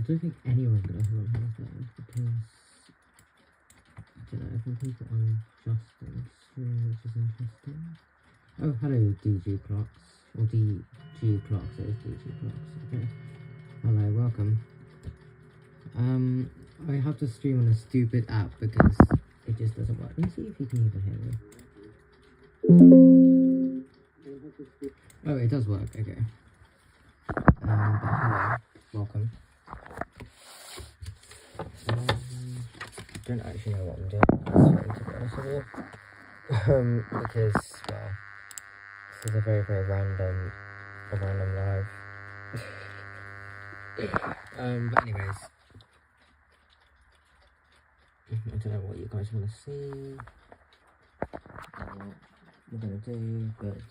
don't think anyone's gonna have those because I don't know, I think people on Justin's stream, which is interesting. Oh, hello DG Clocks. Or DG Clocks, it is DG Clocks, okay. Hello, welcome. I have to stream on a stupid app because it just doesn't work. Let me see if you can even hear me. Oh, it does work, okay. But hello, welcome. I don't actually know what I'm doing, to be honest with you. Because, well, this is a very, very random live. But anyways, I don't know what you guys want to see, what we're gonna do, but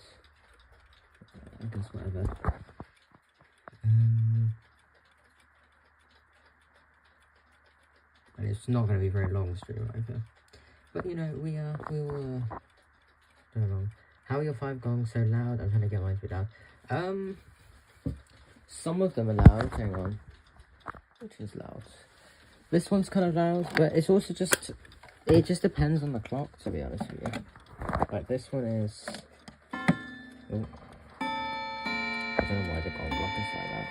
I guess whatever. And it's not going to be very long stream either. But you know, we will do along. How are your 5 gongs so loud? I'm trying to get mine to be loud. Some of them are loud. Hang on, which is loud? This one's kind of loud, but it's also just, it just depends on the clock, to be honest with you. Like this one is, oh, I don't know why the gong block is like that.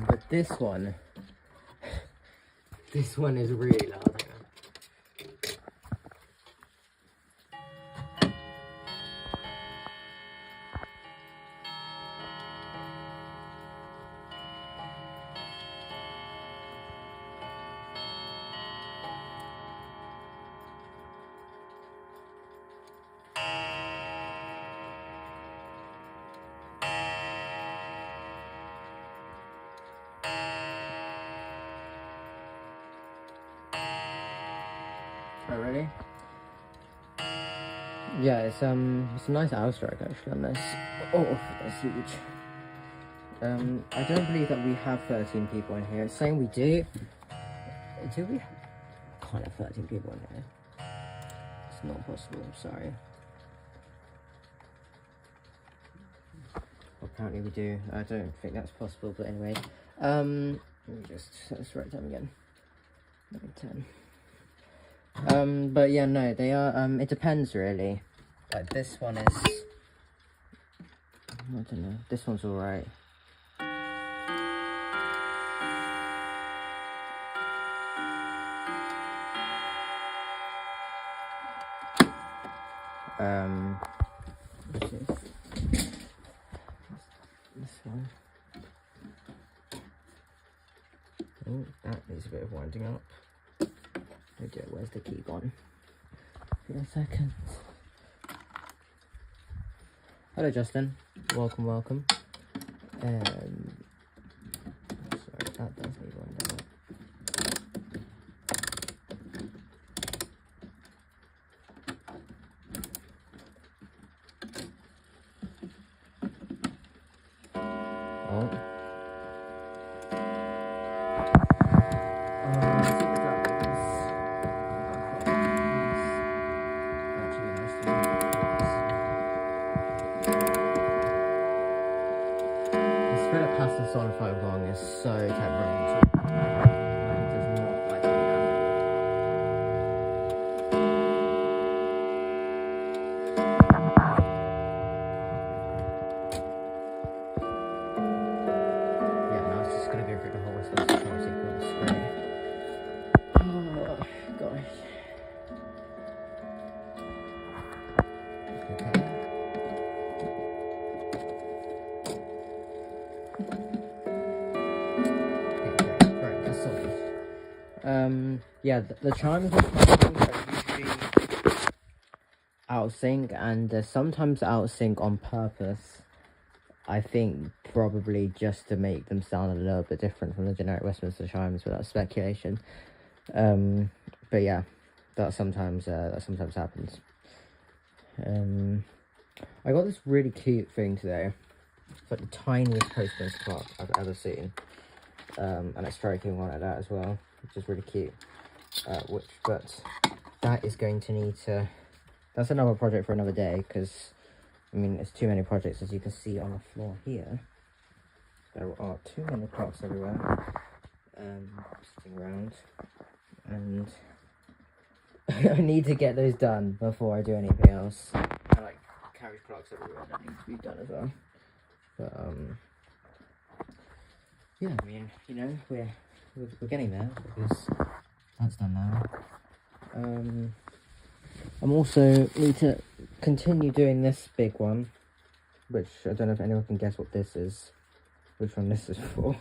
But this one is really loud. Oh, ready? Yeah, it's a nice owl strike actually on this. Oh, that's huge. I don't believe that we have 13 people in here. It's saying we do. Do we? Can't have 13 people in here. It's not possible. I'm sorry. Well, apparently we do. I don't think that's possible. But anyway, let me just set this right time again. 10. But yeah, no, they are, it depends really. Like this one is, I don't know, this one's alright. Which is this one. Oh, that needs a bit of winding up. Okay, where's the key gone? Give me a second. Hello, Justin. Welcome, welcome. Sorry, that does need winding up. Oh. Solid gong is so temperamental. He does not like it. Yeah, now it's just gonna go through the whole rest of the drum sequence. Ready? Oh gosh. Yeah, the chimes are usually out of sync, and sometimes out of sync on purpose. I think probably just to make them sound a little bit different from the generic Westminster chimes, without speculation. But yeah, that sometimes happens. I got this really cute thing today. It's like the tiniest postman's clock I've ever seen, and it's striking one like that as well, which is really cute. But that is going to need to, that's another project for another day, because I mean, it's too many projects, as you can see on the floor here. There are too many clocks everywhere, sitting around, and I need to get those done before I do anything else. I like carry clocks everywhere that need to be done as well. But yeah, I mean, you know, we're getting there because that's done now. I'm also need to continue doing this big one, which I don't know if anyone can guess what this is, which one this is for.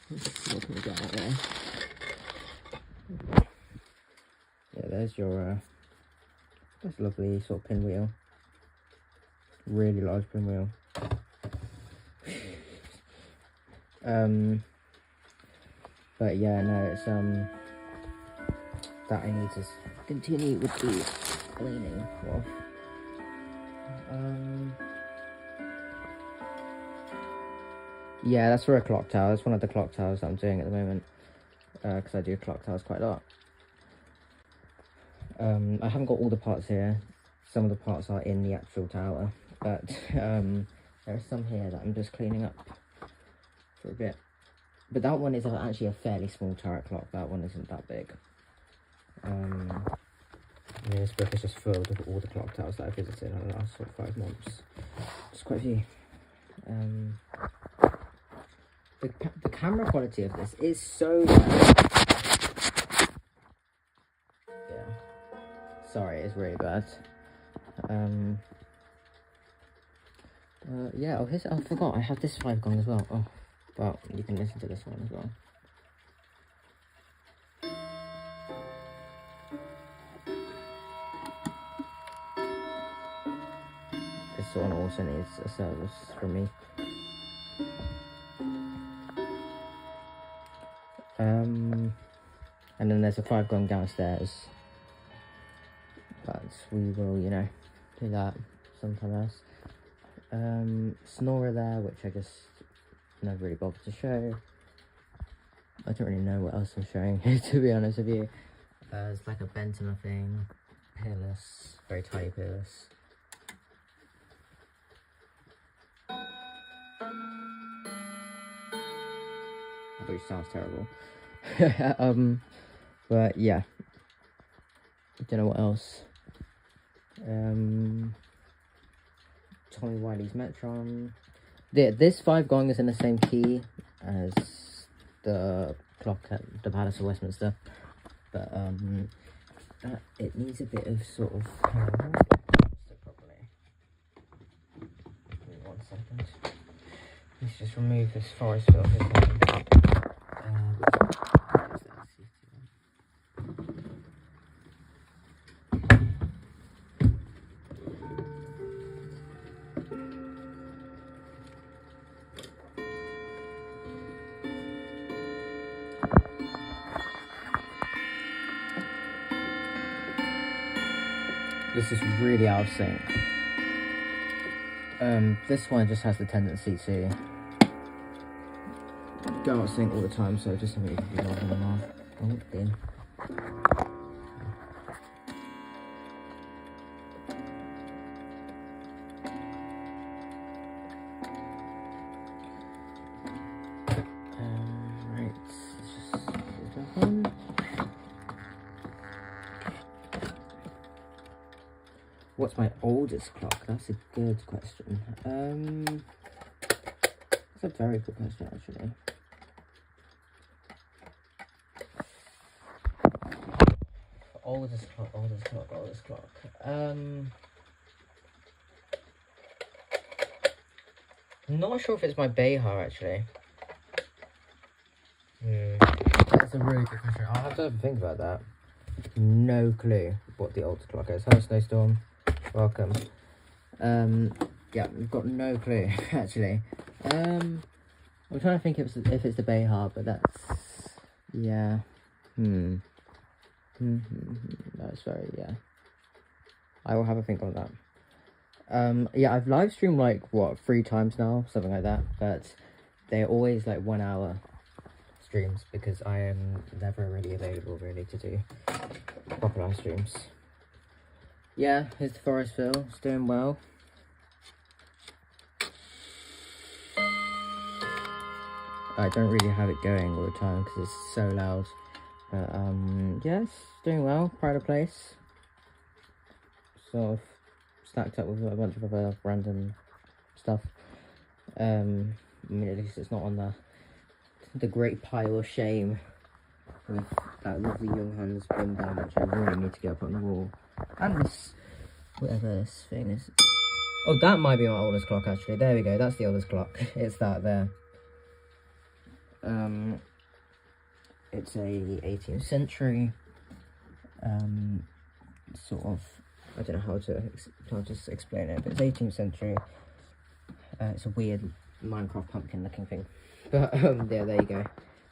What can we get out there? Yeah, there's your that's a lovely sort of pinwheel, really large pinwheel. But yeah, no, it's that I need to continue with the cleaning for. Yeah, that's for a clock tower. That's one of the clock towers that I'm doing at the moment, because I do clock towers quite a lot. I haven't got all the parts here. Some of the parts are in the actual tower, but there are some here that I'm just cleaning up for a bit. But that one is actually a fairly small turret clock. That one isn't that big. This book is just filled with all the clock towers that I visited in the last sort of 5 months. Just quite a few. The camera quality of this is so bad. Yeah. Sorry, it's really bad. Yeah, oh, I forgot, I have this 5 gong as well. Oh, well, you can listen to this one as well. This one also needs a service from me. And then there's a 5 gong downstairs. But we will, you know, do that sometime else. Snorer there, which I just never really bothered to show. I don't really know what else I'm showing here, to be honest with you. It's like a Bentama thing, peerless, very tiny peerless. Which sounds terrible. But yeah, I don't know what else. Tommy Wiley's Metron. This 5 gong is in the same key as the clock at the Palace of Westminster, but it needs a bit of sort of properly. Give me 1 second. Let's just remove this forest filter. This is really out of sync. This one just has the tendency to go out of sync all the time, so just something you can be logging them off. Oh, dear. Right, let's just put it back on. What's my oldest clock? That's a good question. That's a very good question, actually. Oldest clock. I'm not sure if it's my Behar, actually. That's a really good question. I'll have to think about that. No clue what the oldest clock is. Hello, Snowstorm. Welcome. Yeah, I've got no clue, actually. I'm trying to think if it's the Behar, but that's... yeah. That's very, yeah. I will have a think on that. Yeah, I've live streamed like, what, 3 times now? Something like that. But they're always like 1 hour streams because I am never really available really to do proper live streams. yeah, here's the Forestville. It's doing well. I don't really have it going all the time because it's so loud. But yeah, it's doing well. Proud of the place. Sort of stacked up with a bunch of other random stuff. I mean, at least it's not on the great pile of shame with that lovely Young Hans brim band, which I really need to get up on the wall. And this, whatever this thing is. Oh, that might be my oldest clock actually. There we go. That's the oldest clock. It's that there. It's a 18th century, sort of, I don't know how to just explain it, but it's 18th century. It's a weird Minecraft pumpkin looking thing, but yeah, there you go.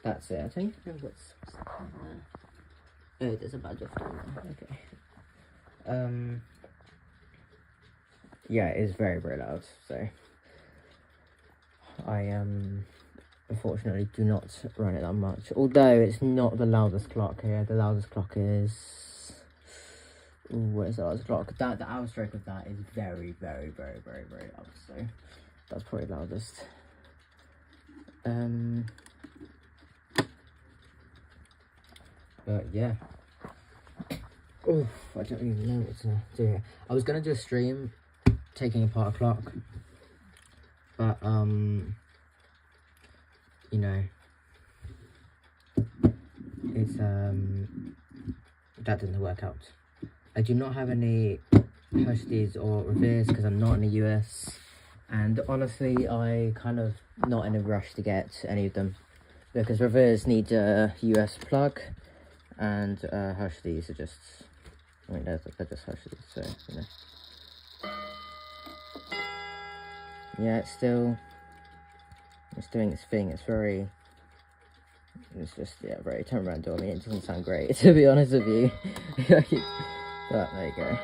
That's it. I don't even know what's down there. Oh, there's a badge down there. Okay. Yeah, it is very, very loud. So I unfortunately do not run it that much. Although it's not the loudest clock here. The loudest clock is, ooh, what is the loudest clock? The hour stroke of that is very, very, very, very, very loud. So that's probably the loudest. But yeah. Oh, I don't even know what to do here. I was gonna do a stream taking apart a clock, but you know, it's that didn't work out. I do not have any Hushdies or Reveres because I'm not in the US, and honestly I kind of not in a rush to get any of them because Reveres need a US plug and Hushdies are just, I mean, they're just Hushdies, so you know. Yeah, it's doing its thing. It's just, yeah, very turn around door. I mean, it doesn't sound great, to be honest with you. But there you go.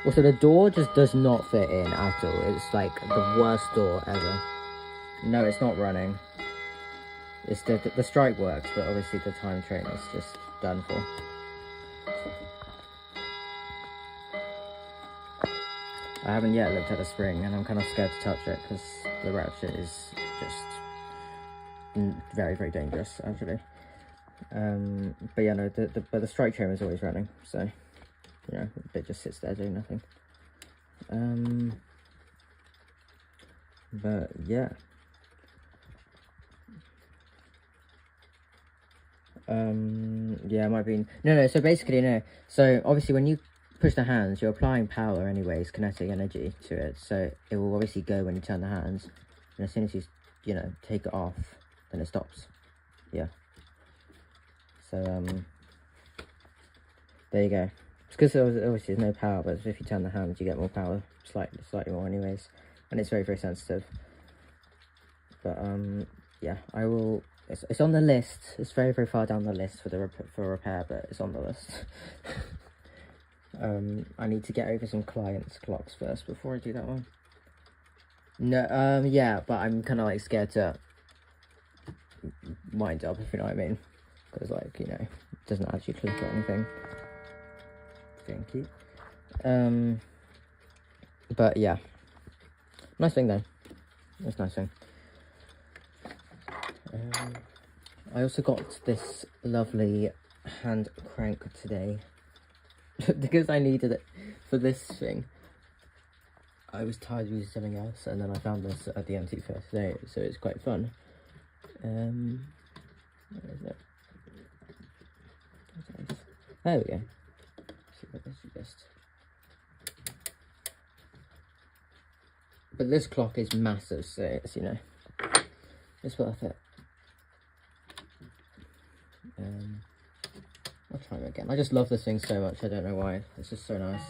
Also, the door just does not fit in at all. It's like the worst door ever. No, it's not running. It's the strike works, but obviously the time train is just done for. I haven't yet looked at the spring, and I'm kind of scared to touch it because the ratchet is just very, very dangerous, actually. But yeah, no, but the strike chain is always running, so you know, it just sits there doing nothing. But yeah. Yeah, it might be no. So basically, no. So obviously, when you push the hands, you're applying power anyways, kinetic energy to it. So it will obviously go when you turn the hands, and as soon as you know, take it off, then it stops. Yeah. So there you go. It's because obviously there's no power, but if you turn the hands, you get more power, slightly more anyways, and it's very, very sensitive. But yeah, I will. It's on the list. It's very, very far down the list for repair, but it's on the list. I need to get over some clients' clocks first before I do that one. No, yeah, but I'm kind of like scared to wind up, if you know what I mean, because like, you know, it doesn't actually click or anything. Thank you. But yeah, nice thing though. It's a nice thing. I also got this lovely hand crank today because I needed it for this thing. I was tired of using something else, and then I found this at the antique fair today, so it's quite fun. Where is it? There we go. See what this is just. But this clock is massive, so it's, you know, it's worth it. I'll try it again. I just love this thing so much, I don't know why. It's just so nice.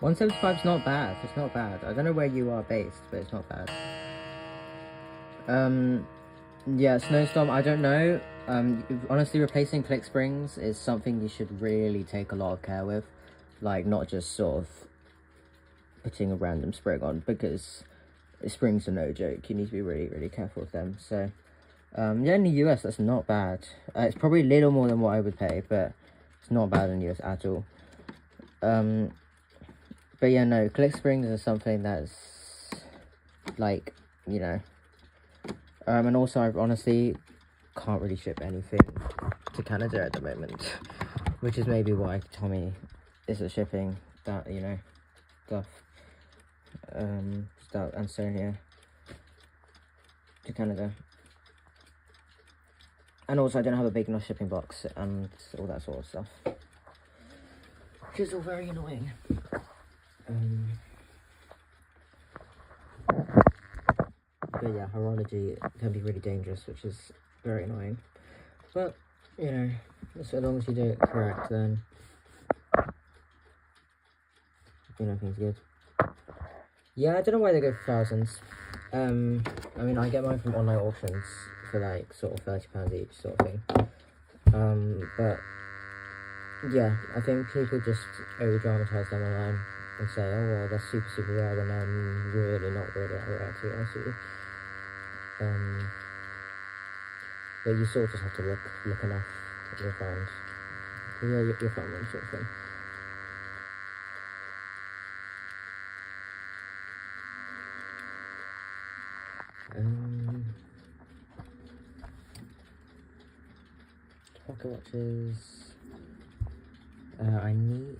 175 is not bad. It's not bad. I don't know where you are based, but it's not bad. Yeah, snowstorm, I don't know. Honestly, replacing click springs is something you should really take a lot of care with. Like, not just sort of putting a random spring on, because springs are no joke. You need to be really, really careful with them. So, yeah, in the US, that's not bad. It's probably a little more than what I would pay, but it's not bad in the US at all. But yeah, no, click springs are something that's, like, you know. And also, I honestly can't really ship anything to Canada at the moment, which is maybe why Tommy isn't shipping that, you know, stuff, Ansonia to Canada. And also, I don't have a big enough shipping box and all that sort of stuff, which is all very annoying. But yeah, horology can be really dangerous, which is very annoying. But, you know, as long as you do it correct, then, you know, things good. Yeah, I don't know why they go for thousands. I mean, I get mine from online auctions for like sort of £30 each sort of thing. But yeah, I think people just over-dramatise them online and say, oh well, they're super, super rare, when they're really not really that rare, to be honest with you. But you sort of just have to look enough and you'll find, yeah, you'll find them sort of thing. Pocket watches.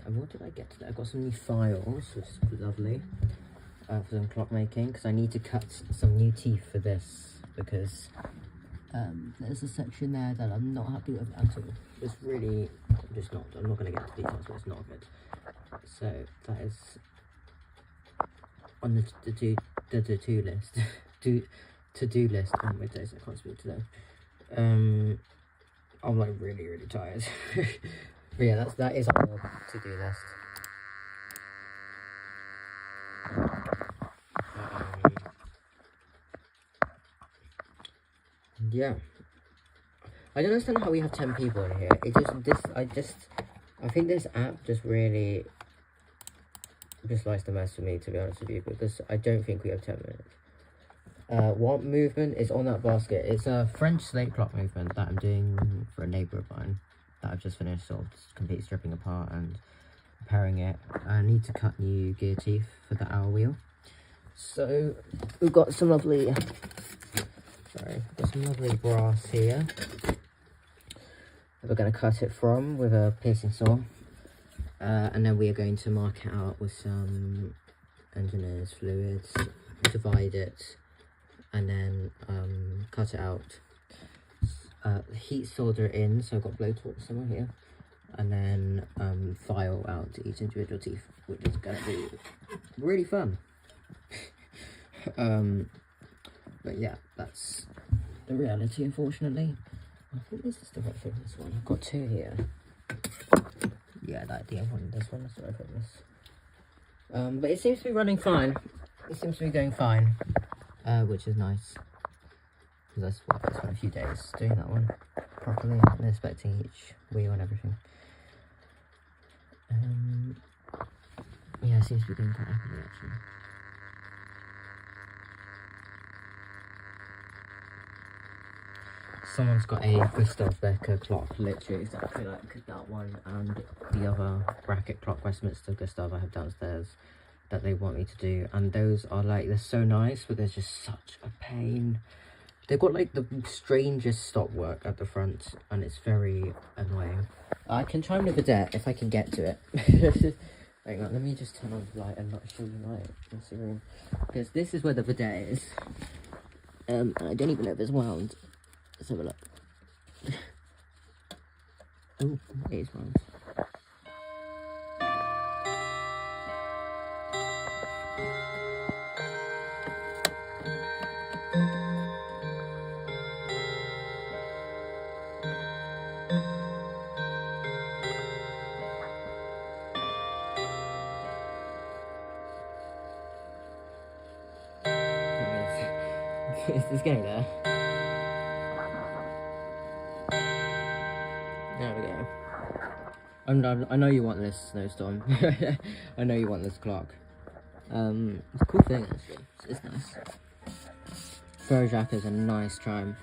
What did I get today? I got some new files, which is lovely, for some clockmaking, because I need to cut some new teeth for this, because there's a section there that I'm not happy with at all. It's really, I'm not going to get into details, but it's not good. So that is on the to-do list. to-do list on my days. I can't speak today. I'm like really, really tired. But yeah, that is on the to-do list. Yeah, I don't understand how we have 10 people in here. I think this app just really likes to mess with me, to be honest with you, because I don't think we have 10 minutes. What movement is on that basket? It's a French slate clock movement that I'm doing for a neighbour of mine that I've just finished sort of completely stripping apart and repairing it. I need to cut new gear teeth for the hour wheel. So we've got some lovely brass here that we're going to cut it from with a piercing saw, and then we are going to mark it out with some engineer's fluids, divide it, and then cut it out, heat solder it in, so I've got blowtorch somewhere here, and then file out each individual teeth, which is going to be really fun. But yeah, that's the reality, unfortunately. I think this is the right thickness one. I've got two here. Yeah, the other one, this one is the right thickness. But it seems to be running fine. It seems to be going fine, which is nice. Because I spent a few days doing that one properly and inspecting each wheel and everything. Yeah, it seems to be going quite rapidly actually. Someone's got a Gustav Becker clock, literally exactly like that one, and the other bracket clock Westminster Gustav I have downstairs that they want me to do, and those are like, they're so nice, but they're just such a pain. They've got like the strangest stop work at the front, and it's very annoying. I can chime the bidet if I can get to it. Hang on, let me just turn on the light and not show you light in this room, because this is where the bidet is. I don't even know if it's wound. Let's have a look. Oh, it is wound. It's getting there. There we go. I know you want this snowstorm. I know you want this clock. It's a cool thing actually. It's nice. Jack is a nice chime.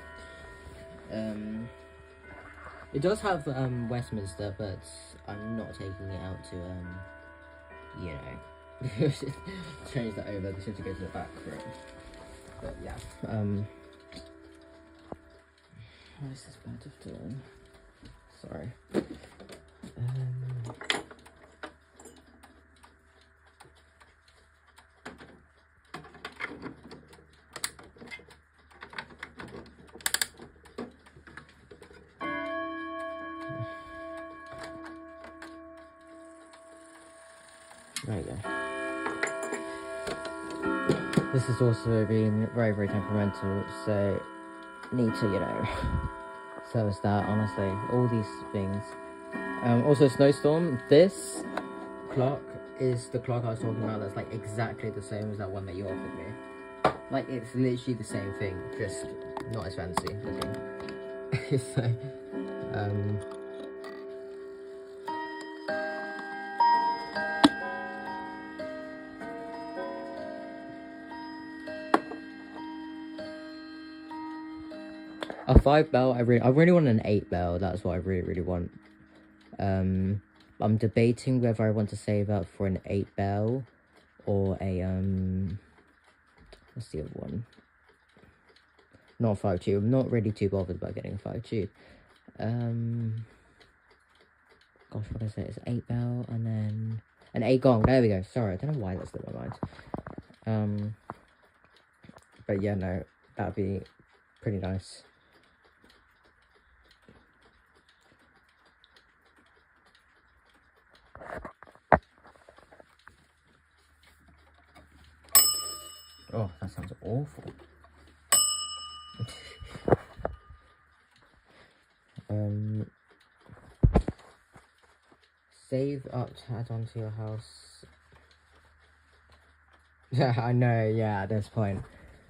It does have Westminster, but I'm not taking it out to you know, change that over. This has to go to the back room. But yeah. What is this bad of doing? Sorry. There you go. This has also been very, very temperamental, so need to, you know, service that, honestly. All these things. Also, snowstorm. This clock is the clock I was talking about that's like exactly the same as that one that you offered me. Like, it's literally the same thing, just not as fancy looking. So, a 5 bell, I really want an 8 bell. That's what I really want. I'm debating whether I want to save up for an 8 bell or a what's the other one? Not 5 tube. I'm not really too bothered about getting a 5 tube. Gosh, what is it? It's 8 bell and then an 8 gong. There we go. Sorry, I don't know why that's in my mind. But yeah, no, that'd be pretty nice. Oh, that sounds awful. Save up to add on to your house. Yeah, I know, yeah, at this point.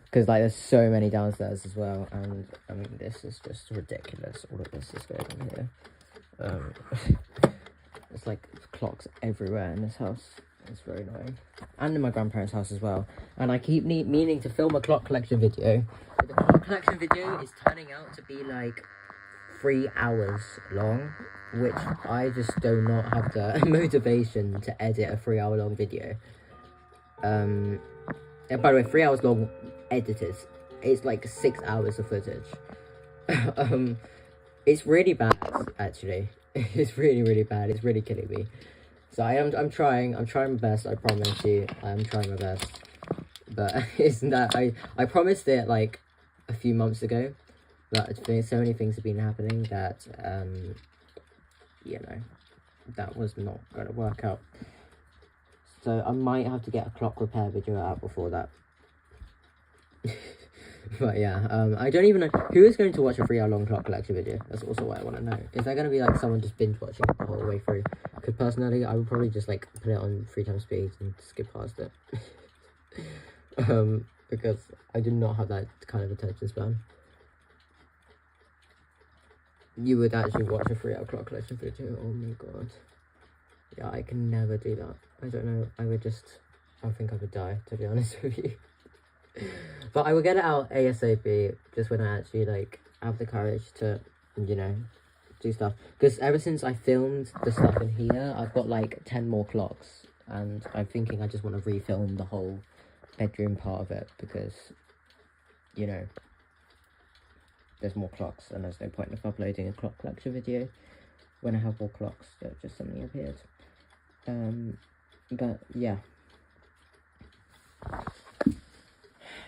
Because, like, there's so many downstairs as well. And, I mean, this is just ridiculous. All of this is going on here. There's, like, clocks everywhere in this house. It's very annoying. And in my grandparents' house as well. And I keep meaning to film a clock collection video. But the clock collection video is turning out to be like 3 hours long. Which I just do not have the motivation to edit a 3 hour long video. And by the way, 3 hours long edited. It's like 6 hours of footage. It's really bad, actually. It's really bad. It's really killing me. So I'm trying my best, I promise you. I'm trying my best. But isn't that I promised it like a few months ago. But so many things have been happening that you know, that was not gonna work out. So I might have to get a clock repair video out before that. But yeah, I don't even know who is going to watch a 3 hour long clock collection video. That's also what I want to know. Is there going to be like someone just binge watching the whole way through? Because personally, I would probably just like put it on 3 times speed and skip past it. Because I do not have that kind of attention span. You would actually watch a 3 hour clock collection video? Oh my god. Yeah, I can never do that. I don't know. I think I would die, to be honest with you. But I will get it out ASAP, just when I actually like have the courage to, you know, do stuff. Because ever since I filmed the stuff in here, I've got like 10 more clocks, and I'm thinking I just want to refilm the whole bedroom part of it, because, you know, there's more clocks, and there's no point in uploading a clock collection video when I have more clocks that just suddenly appeared. But yeah.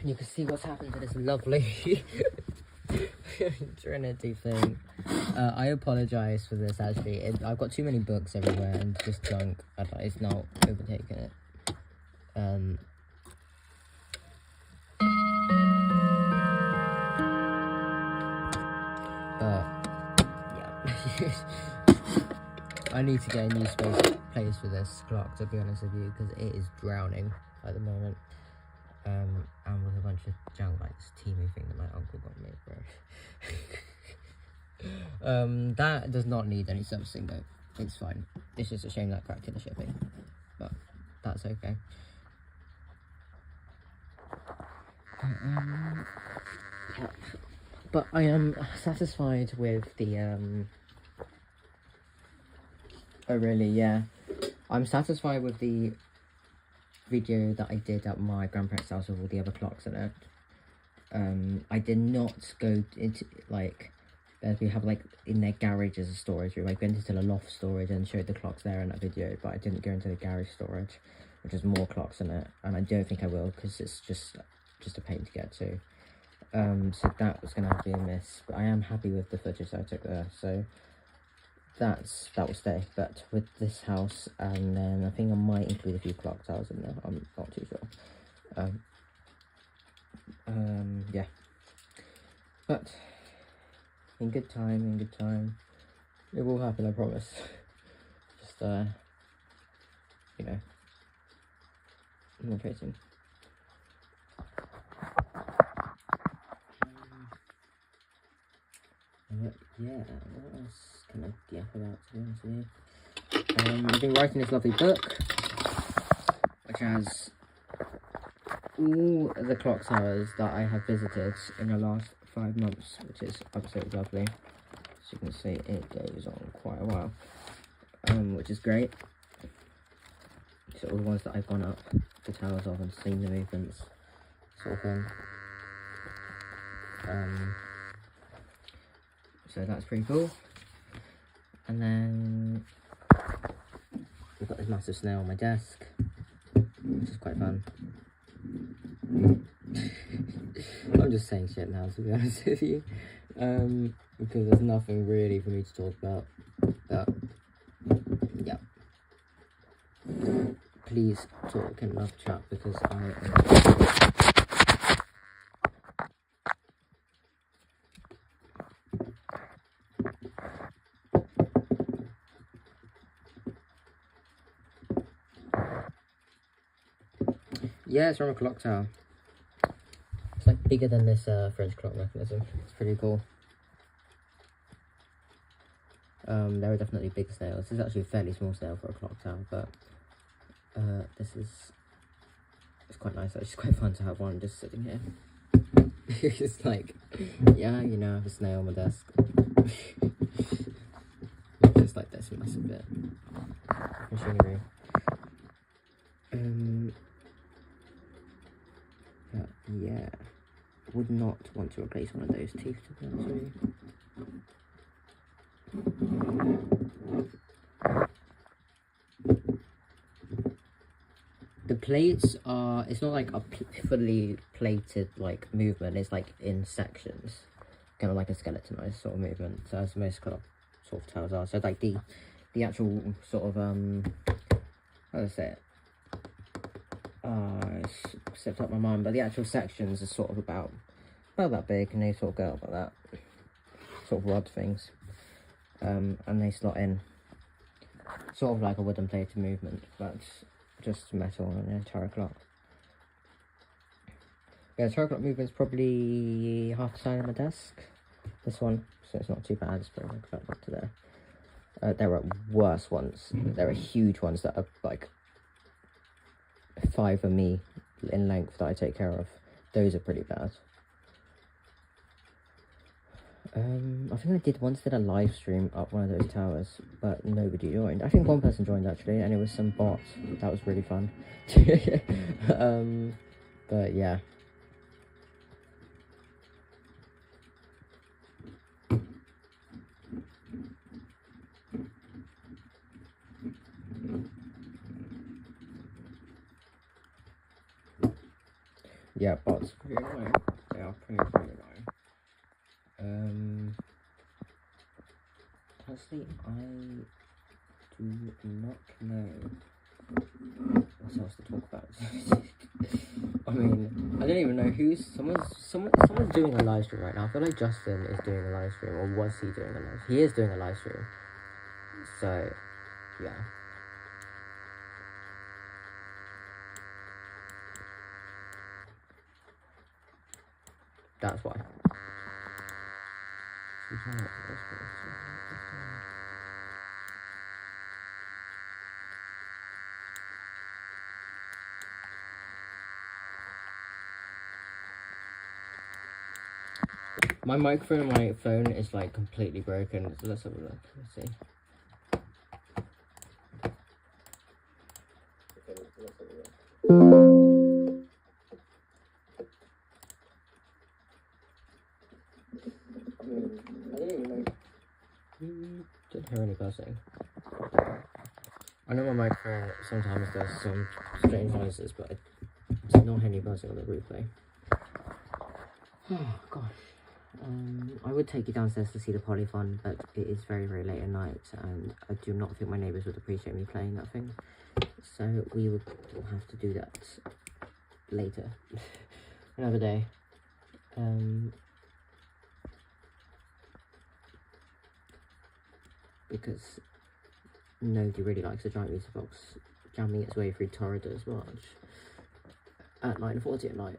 You can see what's happened to this lovely Trinity thing. I apologise for this, actually. I've got too many books everywhere and just junk. It's not overtaking it. But, yeah. I need to get a new place for this clock, to be honest with you, because it is drowning at the moment. and with a bunch of junk like this teamy thing that my uncle got me, bro. That does not need any servicing though. It's fine. It's just a shame that cracked in the shipping, but that's okay. But I am satisfied with the oh really, yeah. I'm satisfied with the video that I did at my grandparents' house with all the other clocks in it. I did not go into like we have like in their garage as a storage room. I went into the loft storage and showed the clocks there in that video, but I didn't go into the garage storage, which has more clocks in it, and I don't think I will because it's just a pain to get to. So that was gonna have to be a miss, but I am happy with the footage that I took there, so that will stay. But with this house, and then I think I might include a few clock towers in there. I'm not too sure. Yeah, but in good time, it will happen, I promise. Just you know, I'm not facing. Yeah, what else can I yap about, to be honest with you? I've been writing this lovely book, which has all the clock towers that I have visited in the last 5 months, which is absolutely lovely. As you can see, it goes on quite a while, which is great. So all the ones that I've gone up the towers of and seen the movements, sort of thing. So that's pretty cool. And then we've got this massive snail on my desk, which is quite fun. I'm just saying shit now, to be honest with you, because there's nothing really for me to talk about. But yeah, please talk and love chat because I am. Yeah, it's from a clock tower. It's like bigger than this French clock mechanism. It's pretty cool. There are definitely big snails. This is actually a fairly small snail for a clock tower, but it's quite nice. It's quite fun to have one just sitting here. It's like, yeah, you know, I have a snail on my desk. Just like this massive bit of machinery. But yeah, would not want to replace one of those teeth, to be honest with you. The plates are, it's not like a fully plated like movement, it's like in sections, kind of like a skeletonized sort of movement, so as most kind of sort of towers are. So like the actual sort of how do I say it? It's slipped up my mind, but the actual sections are sort of about that big, and they sort of go up like that, sort of rod things, and they slot in, sort of like a wooden plated movement, but just metal and a tarot clock. Yeah, the tarot clock movement's probably half the size of my desk, this one, so it's not too bad. It's probably like that up to there. There are worse ones. There are huge ones that are like 5 of me in length that I take care of. Those are pretty bad. I think I did a live stream up one of those towers, but nobody joined. I think one person joined actually, and it was some bot. That was really fun. But yeah. Yeah, bots are pretty annoying. They are pretty annoying. Honestly, I do not know what else to talk about. I mean, I don't even know who's someone's doing a live stream right now. I feel like Justin is doing a live stream, or was he doing a live stream? He is doing a live stream. So, yeah. That's why. My microphone on my phone is like completely broken. So let's have a look. Let's see. Didn't hear any buzzing. I know my microphone sometimes does some strange noises, but I did not hear any buzzing on the replay. Oh gosh. I would take you downstairs to see the polyphon, but it is very, very late at night, and I do not think my neighbours would appreciate me playing that thing. So we will have to do that later, another day. Because nobody really likes a giant music box jamming its way through Torridor's March at 9:40 at night.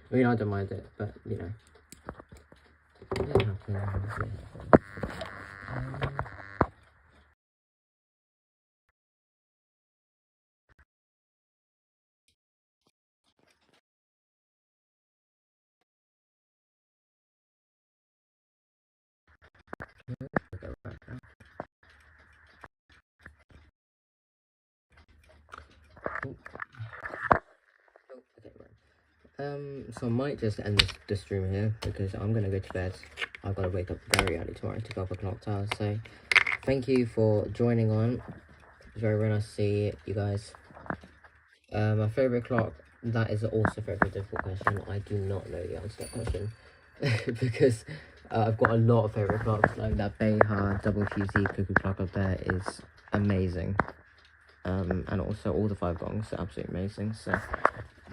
I mean, I don't mind it, but you know, it happens. So I might just end this stream here because I'm gonna go to bed. I've got to wake up very early tomorrow to go up a clock tower. So thank you for joining on. It's very, very nice to see you guys. My favorite clock, that is also a very, very difficult question. I do not know the answer to that question because I've got a lot of favorite clocks. Like that Behar double QC cuckoo clock up there is amazing. And also all the 5 gongs are absolutely amazing. So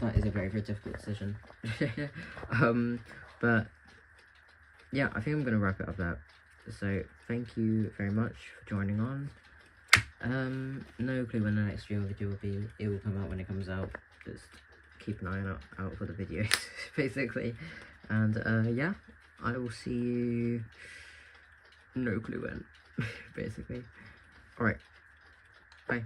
that is a very, very difficult decision. But yeah, I think I'm gonna wrap it up there. So thank you very much for joining on. No clue when the next stream video will be. It will come out when it comes out. Just keep an eye out for the videos, basically. And yeah, I will see you. No clue when, basically. Alright, bye.